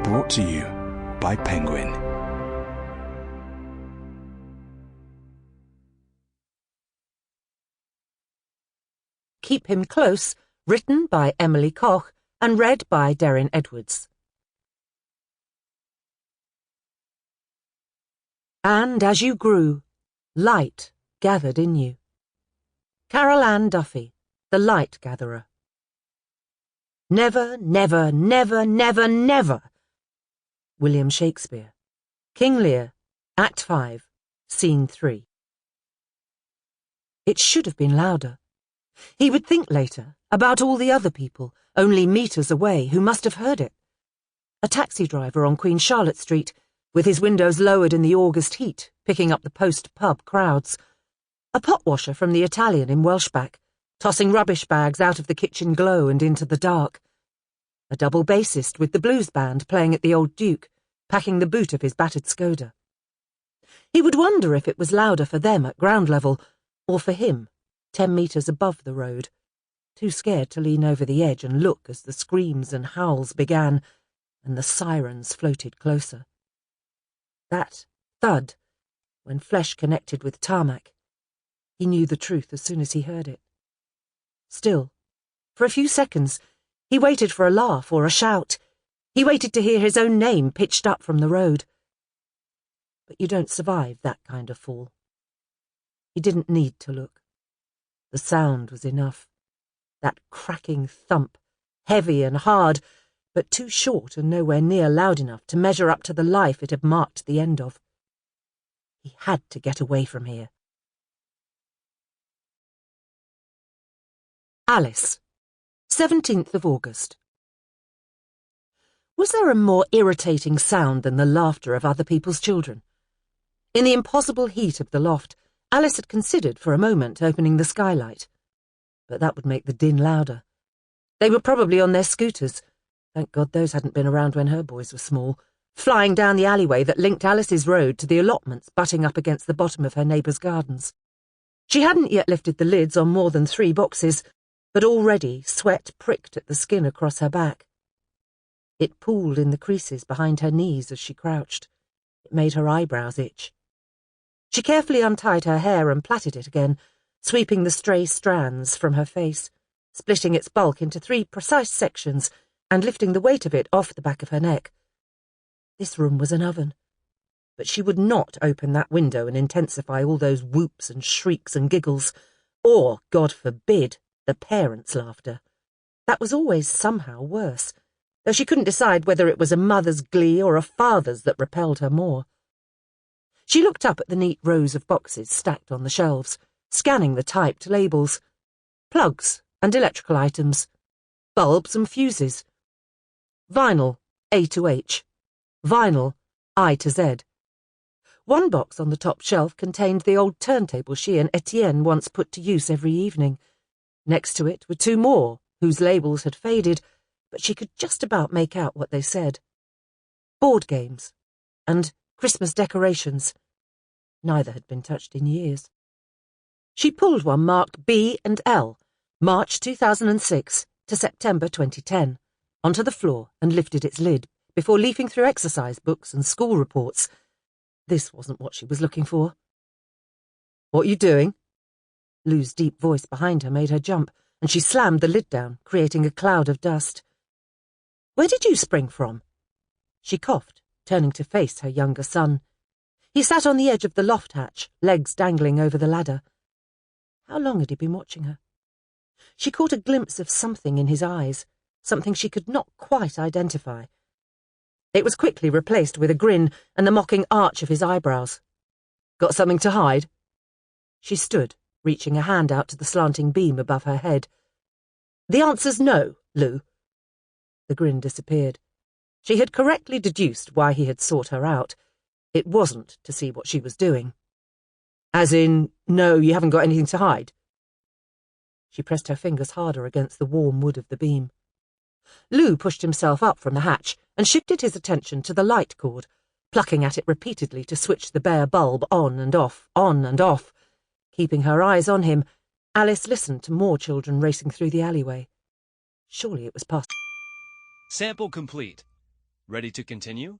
Brought to you by Penguin. Keep Him Close, written by Emily Koch and read by Deryn Edwards. And as you grew, light gathered in you. Carol Ann Duffy, The Light Gatherer. Never, never, never, never, never. William Shakespeare. King Lear, Act 5, Scene 3. It should have been louder. He would think later about all the other people, only metres away, who must have heard it. A taxi driver on Queen Charlotte Street, with his windows lowered in the August heat, picking up the post-pub crowds. A pot washer from the Italian in Welshback, tossing rubbish bags out of the kitchen glow and into the dark. A double bassist with the blues band playing at the Old Duke, packing the boot of his battered Skoda. He would wonder if it was louder for them at ground level, or for him, 10 metres above the road, too scared to lean over the edge and look as the screams and howls began, and the sirens floated closer. That thud, when flesh connected with tarmac. He knew the truth as soon as he heard it. Still, for a few seconds, he waited for a laugh or a shout. He waited to hear his own name pitched up from the road. But you don't survive that kind of fall. He didn't need to look. The sound was enough. That cracking thump, heavy and hard, but too short and nowhere near loud enough to measure up to the life it had marked the end of. He had to get away from here. Alice, 17th of August. Was there a more irritating sound than the laughter of other people's children? In the impossible heat of the loft, Alice had considered for a moment opening the skylight. But that would make the din louder. They were probably on their scooters. Thank God those hadn't been around when her boys were small, flying down the alleyway that linked Alice's road to the allotments butting up against the bottom of her neighbours' gardens. She hadn't yet lifted the lids on more than 3 boxes, but already sweat pricked at the skin across her back. It pooled in the creases behind her knees as she crouched. It made her eyebrows itch. She carefully untied her hair and plaited it again, sweeping the stray strands from her face, splitting its bulk into 3 precise sections and lifting the weight of it off the back of her neck. This room was an oven. But she would not open that window and intensify all those whoops and shrieks and giggles, or, God forbid, the parents' laughter. That was always somehow worse, though she couldn't decide whether it was a mother's glee or a father's that repelled her more. She looked up at the neat rows of boxes stacked on the shelves, scanning the typed labels. Plugs and electrical items. Bulbs and fuses. Vinyl, A to H. Vinyl, I to Z. One box on the top shelf contained the old turntable she and Etienne once put to use every evening. Next to it were 2 more, whose labels had faded, but she could just about make out what they said. Board games and Christmas decorations. Neither had been touched in years. She pulled one marked B and L, March 2006 to September 2010, onto the floor and lifted its lid before leafing through exercise books and school reports. This wasn't what she was looking for. "What are you doing?" Lou's deep voice behind her made her jump, and she slammed the lid down, creating a cloud of dust. "Where did you spring from?" She coughed, turning to face her younger son. He sat on the edge of the loft hatch, legs dangling over the ladder. How long had he been watching her? She caught a glimpse of something in his eyes, something she could not quite identify. It was quickly replaced with a grin and the mocking arch of his eyebrows. "Got something to hide?" She stood, reaching a hand out to the slanting beam above her head. "The answer's no, Lou." The grin disappeared. She had correctly deduced why he had sought her out. It wasn't to see what she was doing. "As in, no, you haven't got anything to hide?" She pressed her fingers harder against the warm wood of the beam. Lou pushed himself up from the hatch and shifted his attention to the light cord, plucking at it repeatedly to switch the bare bulb on and off, on and off. Keeping her eyes on him, Alice listened to more children racing through the alleyway. Surely it was past. Sample complete. Ready to continue?